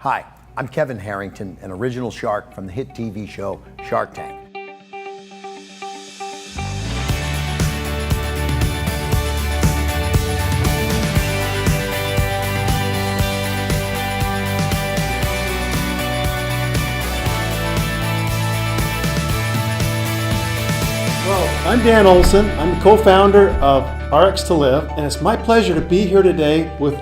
Hi, I'm Kevin Harrington, an original shark from the hit TV show Shark Tank. Well, I'm Dan Olsen. I'm the co-founder of RX2live, and it's my pleasure to be here today with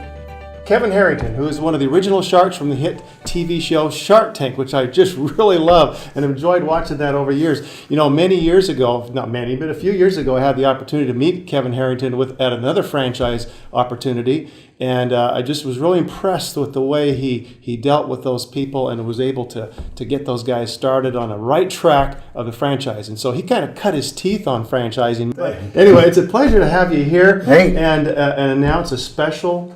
Kevin Harrington, who is one of the original sharks from the hit TV show Shark Tank, which I just really love and have enjoyed watching that over years. You know, many years ago, not many, but a few years ago, I had the opportunity to meet Kevin Harrington at another franchise opportunity, and I just was really impressed with the way he dealt with those people and was able to get those guys started on the right track of the franchise. And so he kind of cut his teeth on franchising. But anyway, it's a pleasure to have you here and announce a special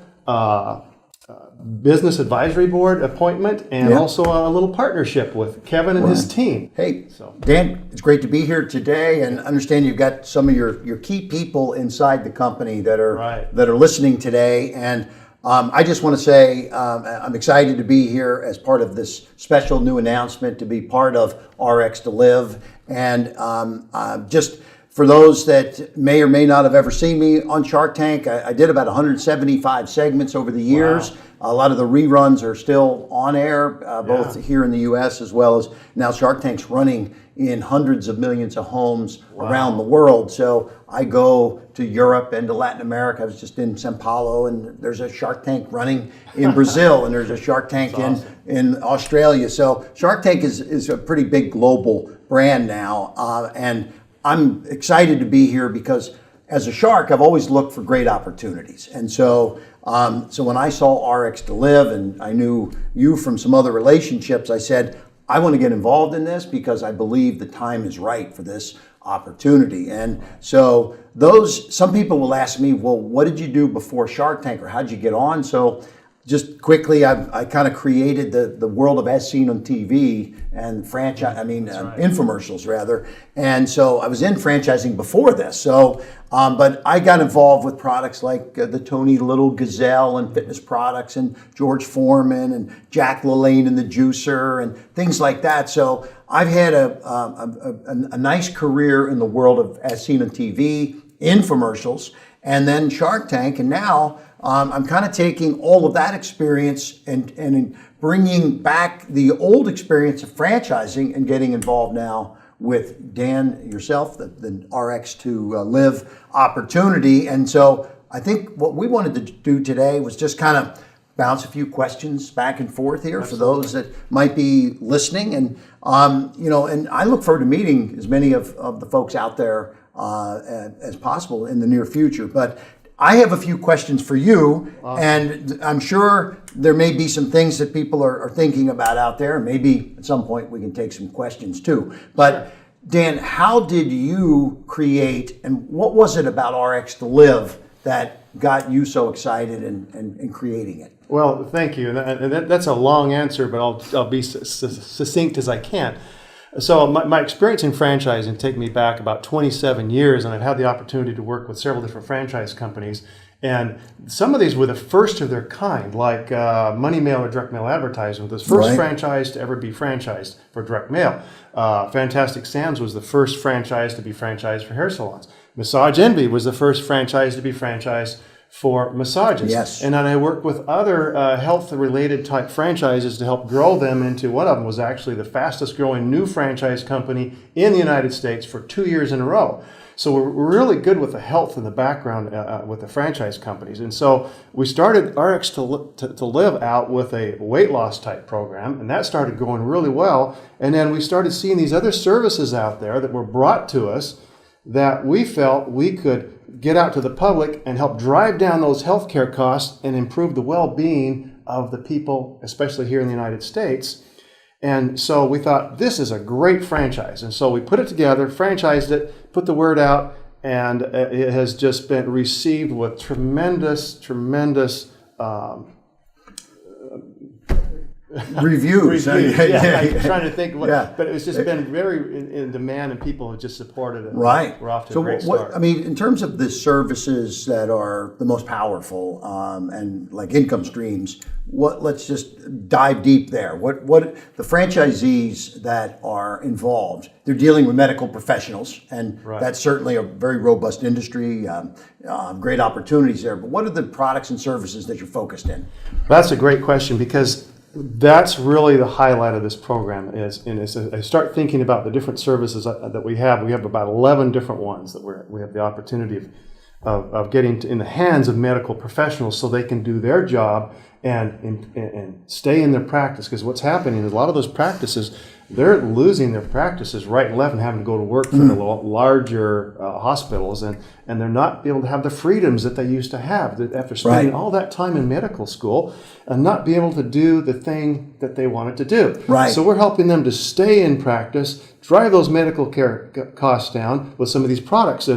business advisory board appointment and also a little partnership with Kevin and his team. Hey, Dan, it's great to be here today, and understand you've got some of your key people inside the company that are listening today. And I just want to say I'm excited to be here as part of this special new announcement to be part of RX2live. And just for those that may or may not have ever seen me on Shark Tank, I did about 175 segments over the years. Wow. A lot of the reruns are still on air, both here in the U.S. as well as now Shark Tank's running in hundreds of millions of homes around the world. So I go to Europe and to Latin America. I was just in Sao Paulo, and there's a Shark Tank running in Brazil, and there's a Shark Tank in Australia. So Shark Tank is a pretty big global brand now, and I'm excited to be here because as a shark, I've always looked for great opportunities. And so when I saw RX2live and I knew you from some other relationships, I said, I want to get involved in this because I believe the time is right for this opportunity. And so some people will ask me, well, what did you do before Shark Tank, or how'd you get on? So just quickly, I kind of created the world of As Seen on TV and infomercials rather. And so I was in franchising before this. So, but I got involved with products like the Tony Little Gazelle and fitness products, and George Foreman and Jack LaLanne and the Juicer and things like that. So I've had a nice career in the world of As Seen on TV, infomercials, and then Shark Tank, and now I'm kind of taking all of that experience and bringing back the old experience of franchising and getting involved now with Dan, yourself, the RX2live opportunity. And so I think what we wanted to do today was just kind of bounce a few questions back and forth here for those that might be listening. And, and I look forward to meeting as many of the folks out there as possible in the near future. But I have a few questions for you, and I'm sure there may be some things that people are thinking about out there. Maybe at some point we can take some questions too. But Dan, how did you create, and what was it about RX2live that got you so excited in creating it? Well, thank you. And that's a long answer, but I'll be succinct as I can. So my experience in franchising take me back about 27 years, and I've had the opportunity to work with several different franchise companies. And some of these were the first of their kind, like Money Mail or Direct Mail Advertising, was the first franchise to ever be franchised for direct mail. Fantastic Sam's was the first franchise to be franchised for hair salons. Massage Envy was the first franchise to be franchised for massages. Yes. And then I worked with other health-related type franchises to help grow them into, one of them was actually the fastest growing new franchise company in the United States for 2 years in a row. So we're really good with the health in the background with the franchise companies. And so we started RX2live out with a weight loss type program, and that started going really well. And then we started seeing these other services out there that were brought to us that we felt we could get out to the public and help drive down those healthcare costs and improve the well-being of the people, especially here in the United States. And so we thought, this is a great franchise. And so we put it together, franchised it, put the word out, and it has just been received with tremendous reviews. I'm trying to think, but it's just been very in demand, and people have just supported it. Right. We're off to a great start. In terms of the services that are the most powerful and like income streams, let's just dive deep there. What the franchisees that are involved, they're dealing with medical professionals, and that's certainly a very robust industry, great opportunities there. But what are the products and services that you're focused in? That's a great question, because that's really the highlight of this program. As I start thinking about the different services that we have about 11 different ones that we have the opportunity of getting in the hands of medical professionals so they can do their job and stay in their practice. Because what's happening is a lot of those practices, they're losing their practices right and left and having to go to work for the larger hospitals, and they're not able to have the freedoms that they used to have after spending all that time in medical school and not be able to do the thing that they wanted to do. So we're helping them to stay in practice, drive those medical care costs down with some of these products.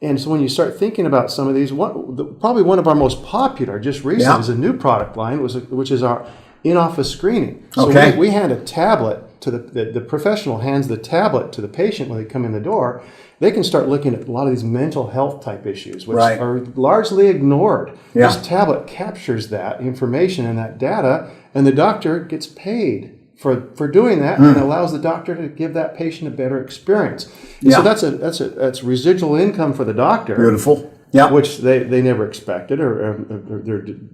And so when you start thinking about some of these, probably one of our most popular just recently is a new product line, which is our in-office screening. So we hand a tablet to the professional hands the tablet to the patient when they come in the door. They can start looking at a lot of these mental health type issues, which are largely ignored. This tablet captures that information and that data, and the doctor gets paid for doing that, and allows the doctor to give that patient a better experience. So that's residual income for the doctor. Beautiful. Which they never expected or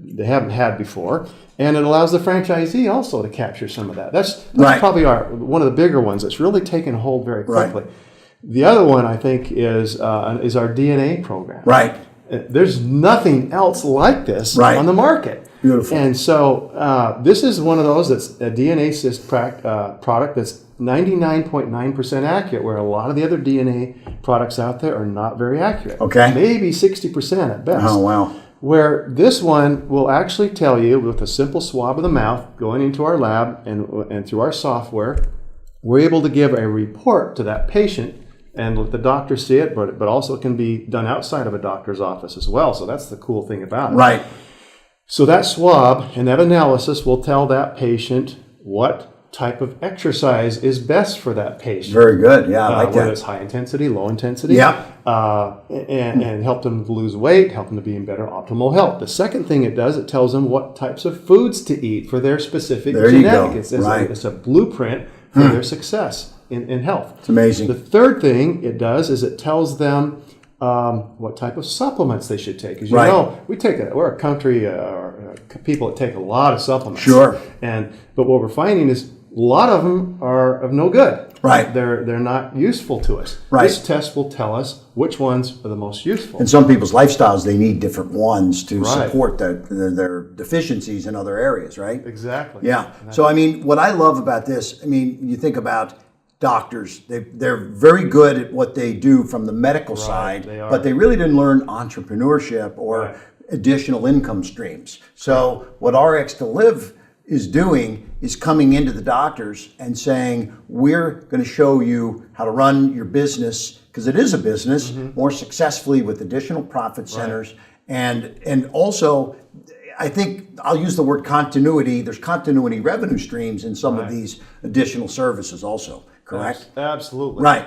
they haven't had before, and it allows the franchisee also to capture some of that. That's probably one of the bigger ones that's really taken hold very quickly. The other one, I think, is our DNA program. There's nothing else like this on the market. Beautiful. And so this is one of those that's a DNA assist product that's 99.9% accurate, where a lot of the other DNA products out there are not very accurate. Maybe 60% at best. Oh, wow. Where this one will actually tell you, with a simple swab of the mouth going into our lab and through our software, we're able to give a report to that patient and let the doctor see it, but also it can be done outside of a doctor's office as well. So that's the cool thing about it. So that swab and that analysis will tell that patient what type of exercise is best for that patient. Very good. I like that. Whether it's high intensity, low intensity, and help them lose weight, help them to be in better optimal health. The second thing it does, it tells them what types of foods to eat for their specific genetic. It's a blueprint for their success in health. It's amazing. The third thing it does is it tells them what type of supplements they should take. As you know, we're a country, people that take a lot of supplements. But what we're finding is a lot of them are of no good. They're not useful to us. This test will tell us which ones are the most useful. In some people's lifestyles, they need different ones to support their deficiencies in other areas, right? Exactly. So, I mean, what I love about this, I mean, you think about doctors, they're very good at what they do from the medical side, but they really didn't learn entrepreneurship or additional income streams. So what RX2live is doing is coming into the doctors and saying, we're going to show you how to run your business, because it is a business, more successfully with additional profit centers. And also, I think I'll use the word continuity. There's continuity revenue streams in some of these additional services also, correct? Absolutely.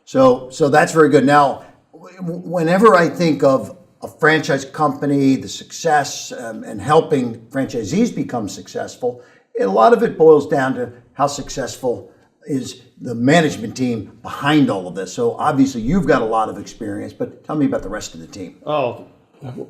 So that's very good. Now, whenever I think of a franchise company, the success and helping franchisees become successful, a lot of it boils down to how successful is the management team behind all of this. So obviously you've got a lot of experience, but tell me about the rest of the team. Oh,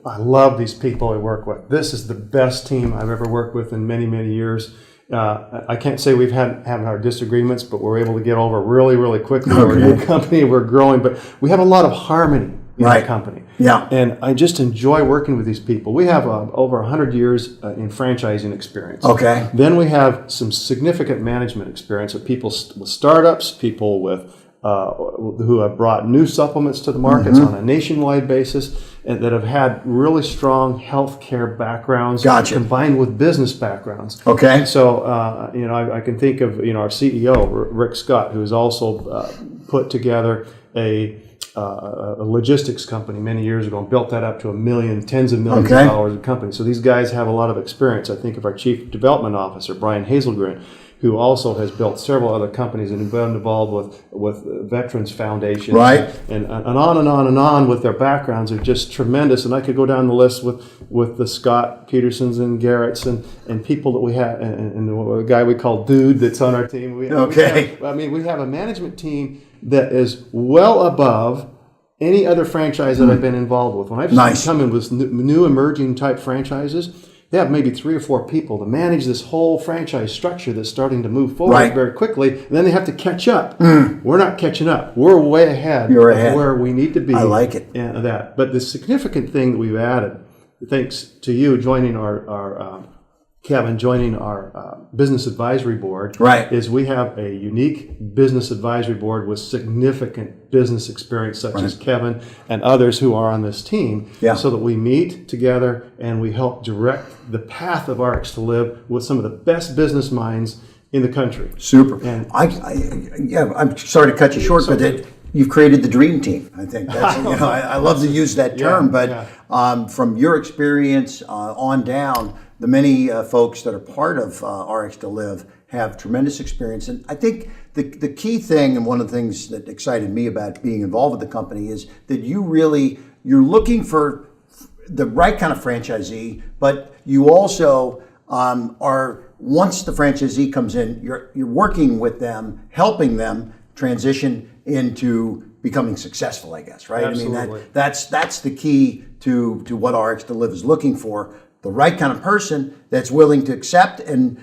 I love these people I work with. This is the best team I've ever worked with in many, many years. I can't say we've had our disagreements, but we're able to get over really, really quickly. We're a new company, we're growing, but we have a lot of harmony in the company. And I just enjoy working with these people. We have over 100 years in franchising experience. Then we have some significant management experience of people with startups, people with who have brought new supplements to the markets on a nationwide basis, and that have had really strong healthcare backgrounds combined with business backgrounds. So I can think of our CEO Rick Scott, who has also put together a logistics company many years ago and built that up to tens of millions of dollars of company. So these guys have a lot of experience. I think of our Chief Development Officer, Brian Hazelgren, who also has built several other companies and been involved with Veterans Foundations. Right. And on and on and on with their backgrounds are just tremendous. And I could go down the list with the Scott Petersons and Garretts and people that we have, and a guy we call Dude that's on our team. We have a management team that is well above any other franchise that I've been involved with. When I've come in with new emerging type franchises, they have maybe 3 or 4 people to manage this whole franchise structure that's starting to move forward very quickly. And then they have to catch up. We're not catching up. We're way ahead of where we need to be. I like it. And that. But the significant thing that we've added, thanks to you joining Kevin joining our business advisory board, is we have a unique business advisory board with significant business experience, such as Kevin and others who are on this team, so that we meet together and we help direct the path of RX2live with some of the best business minds in the country. Super. And I'm sorry to cut you short, but you've created the dream team. I think that's, I love to use that term, but from your experience on down, the many folks that are part of RX2live have tremendous experience. And I think the key thing, and one of the things that excited me about being involved with the company, is that you're looking for the right kind of franchisee, but you also are, once the franchisee comes in, you're working with them, helping them transition into becoming successful, I guess, right? Absolutely. I mean, that's the key to what RX2live is looking for. The right kind of person that's willing to accept and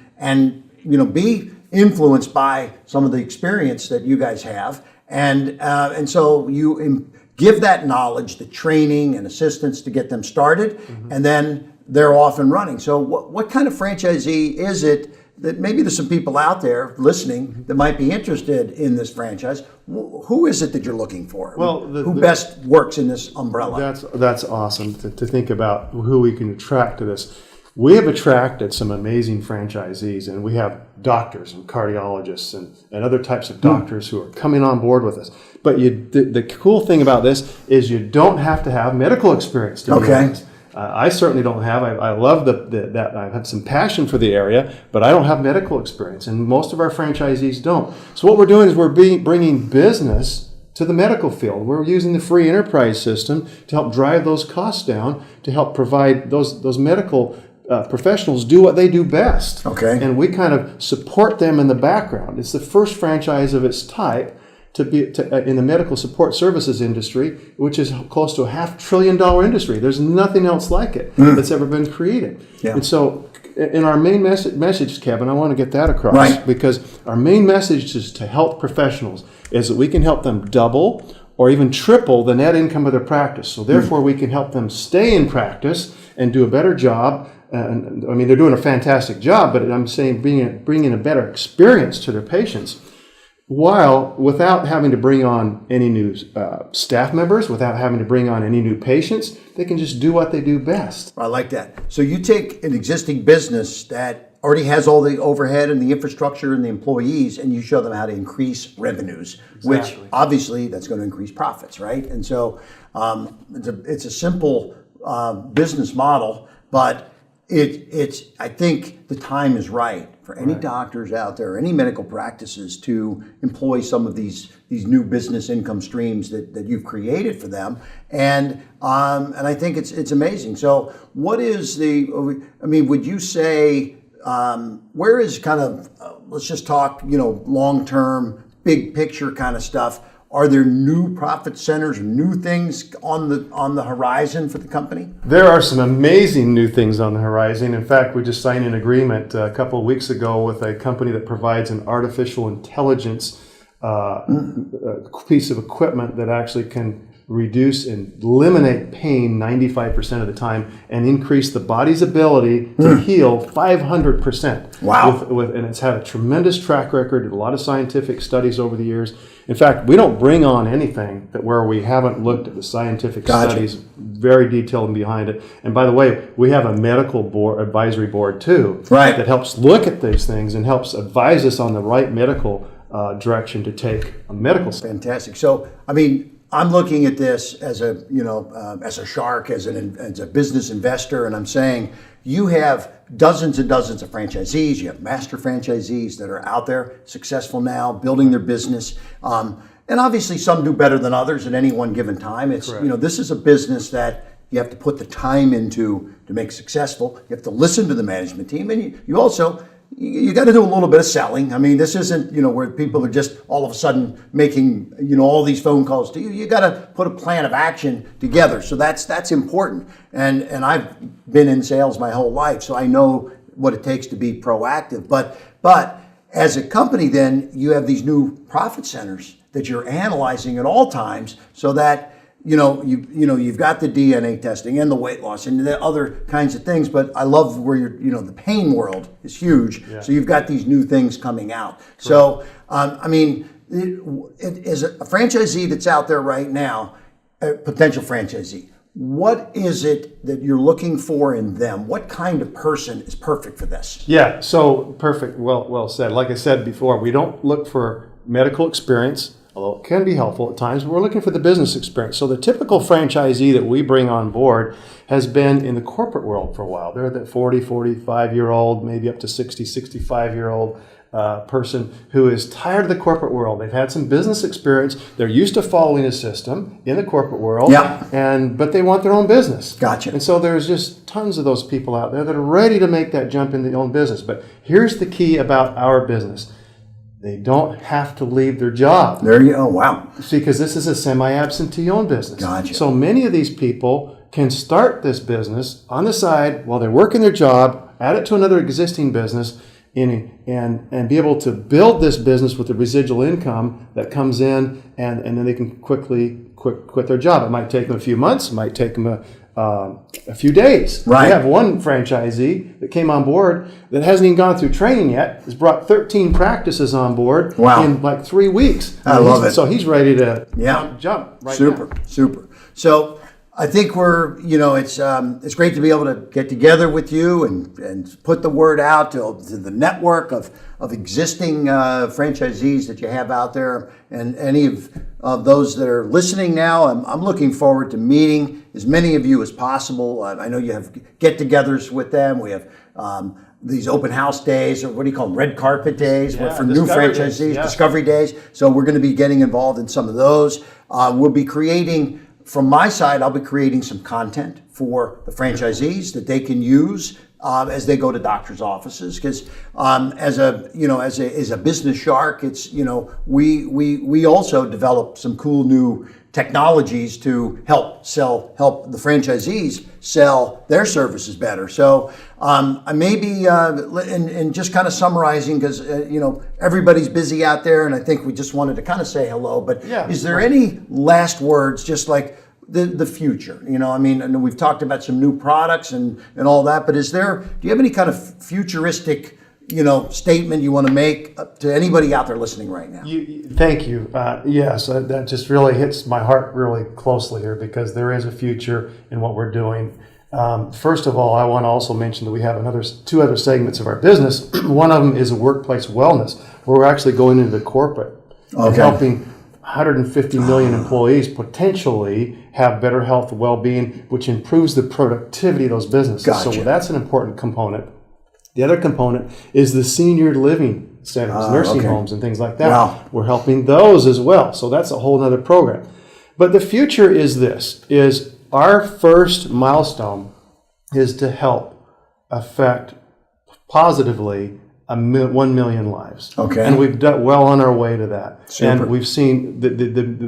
be influenced by some of the experience that you guys have, and so you give that knowledge, the training and assistance to get them started, and then they're off and running. So what kind of franchisee is it that maybe there's some people out there listening that might be interested in this franchise? Who is it that you're looking for? Well, who best works in this umbrella? That's awesome to think about who we can attract to this. We have attracted some amazing franchisees, and we have doctors and cardiologists and other types of doctors who are coming on board with us. But the cool thing about this is you don't have to have medical experience to be honest. I certainly don't have. I love that I have some passion for the area, but I don't have medical experience, and most of our franchisees don't. So what we're doing is we're bringing business to the medical field. We're using the free enterprise system to help drive those costs down, to help provide those medical professionals do what they do best. And we kind of support them in the background. It's the first franchise of its type in the medical support services industry, which is close to a $500 billion industry. There's nothing else like it that's ever been created. And so in our main message, Kevin, I want to get that across, because our main message is to health professionals is that we can help them double or even triple the net income of their practice. So therefore, we can help them stay in practice and do a better job. And I mean, they're doing a fantastic job, but I'm saying bringing a better experience to their patients, while without having to bring on any new staff members, without having to bring on any new patients. They can just do what they do best. I like that. So you take an existing business that already has all the overhead and the infrastructure and the employees, and you show them how to increase revenues, which obviously that's going to increase profits, right? And so it's a simple business model, but I think the time is right for any doctors out there, any medical practices, to employ some of these new business income streams that you've created for them, and I think it's amazing. So, what is would you say where is kind of let's just talk long term, big picture kind of stuff? Are there new profit centers, new things on the horizon for the company? There are some amazing new things on the horizon. In fact, we just signed an agreement a couple of weeks ago with a company that provides an artificial intelligence piece of equipment that actually can reduce and eliminate pain 95% of the time and increase the body's ability to heal 500%. Wow. And it's had a tremendous track record, a lot of scientific studies over the years. In fact, we don't bring on anything where we haven't looked at the scientific studies very detailed and behind it. And by the way, we have a medical advisory board too that helps look at these things and helps advise us on the right medical direction to take a medical. Fantastic. So, I'm looking at this as a shark, as a business investor, and I'm saying, you have dozens and dozens of franchisees. You have master franchisees that are out there, successful now, building their business. And obviously some do better than others at any one given time. It's, this is a business that you have to put the time into to make successful. You have to listen to the management team, and you also, you got to do a little bit of selling. I mean, this isn't, where people are just all of a sudden making, all these phone calls to you. You got to put a plan of action together. So that's important. And I've been in sales my whole life, so I know what it takes to be proactive. But as a company, then you have these new profit centers that you're analyzing at all times, so that you've got the DNA testing and the weight loss and the other kinds of things. But I love where the pain world is huge. Yeah. So you've got these new things coming out. Correct. So it is a franchisee that's out there right now, a potential franchisee. What is it that you're looking for in them? What kind of person is perfect for this? Yeah, so perfect. Well said. Like I said before, we don't look for medical experience, although it can be helpful at times, but we're looking for the business experience. So the typical franchisee that we bring on board has been in the corporate world for a while. They're the 40, 45-year-old, maybe up to 60, 65-year-old person who is tired of the corporate world. They've had some business experience. They're used to following a system in the corporate world, but they want their own business. Gotcha. And so there's just tons of those people out there that are ready to make that jump into their own business. But here's the key about our business. They don't have to leave their job. There you go. Wow. See, because this is a semi-absentee-owned business. Gotcha. So many of these people can start this business on the side while they're working their job, add it to another existing business, and be able to build this business with the residual income that comes in, and then they can quickly quit their job. It might take them a few months. It might take them a few days. Right. We have one franchisee that came on board that hasn't even gone through training yet, has brought 13 practices on board in like 3 weeks. I love it. So he's ready to jump right now. Super. So I think we're, it's great to be able to get together with you and put the word out to the network of existing franchisees that you have out there, and any of those that are listening now. I'm looking forward to meeting as many of you as possible. I know you have get-togethers with them. We have these open house days, or what do you call them, red carpet days, for new franchisees, discovery days. So we're going to be getting involved in some of those. We'll be creating, from my side, I'll be creating some content for the franchisees that they can use as they go to doctors' offices. Because as a business shark, it's we also develop some cool new technologies to help the franchisees sell their services better. So I may be and just kind of summarizing, because everybody's busy out there, and I think we just wanted to kind of say hello. But is there any last words, just like the future? I know we've talked about some new products and all that, but do you have any kind of futuristic statement you want to make to anybody out there listening right now? Thank you. Yes, that just really hits my heart really closely here, because there is a future in what we're doing. First of all, I want to also mention that we have two other segments of our business. One of them is a workplace wellness, where we're actually going into the corporate and helping 150 million employees potentially have better health and well-being, which improves the productivity of those businesses. Gotcha. So that's an important component. The other component is the senior living centers, nursing homes and things like that. Wow. We're helping those as well. So that's a whole other program. But the future is our first milestone is to help affect positively 1 million lives. Okay. And we've done well on our way to that. Super. And we've seen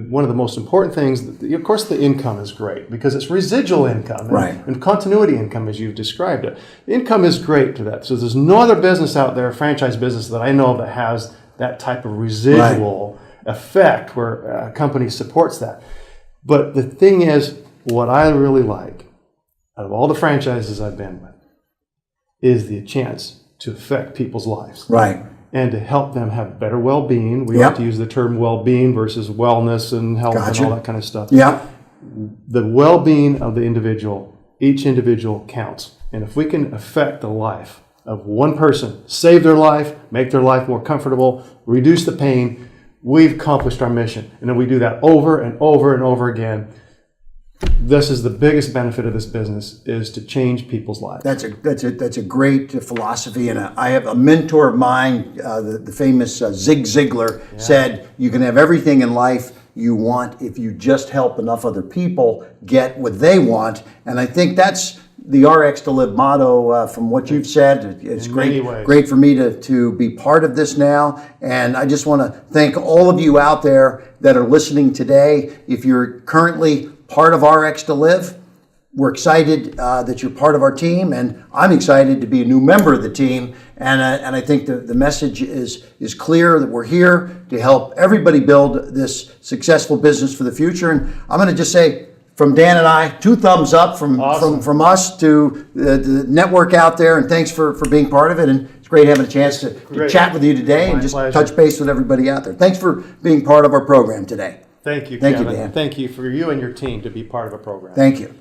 one of the most important things, of course, the income is great, because it's residual income and continuity income, as you've described it. The income is great to that. So there's no other business out there, franchise business, that I know that has that type of residual effect where a company supports that. But the thing is, what I really like out of all the franchises I've been with is the chance to affect people's lives. Right. And to help them have better well-being. We like to use the term well-being versus wellness and health and all that kind of stuff. Yeah. The well-being of the individual, each individual counts. And if we can affect the life of one person, save their life, make their life more comfortable, reduce the pain, we've accomplished our mission. And then we do that over and over and over again. This is the biggest benefit of this business, is to change people's lives. That's a great philosophy, and I have a mentor of mine, the famous Zig Ziglar, said you can have everything in life you want if you just help enough other people get what they want. And I think that's the RX to Live motto from what you've said. It's great for me to be part of this now. And I just want to thank all of you out there that are listening today. If you're currently part of RX to Live, we're excited that you're part of our team, and I'm excited to be a new member of the team. And I think the message is clear, that we're here to help everybody build this successful business for the future. And I'm going to just say, from Dan and I, 2 thumbs up from us to the network out there, and thanks for being part of it. And it's great having a chance to chat with you today and just touch base with everybody out there. Thanks for being part of our program today. Thank you, Thank Kevin. you, Dan. Thank you for you and your team to be part of a program. Thank you.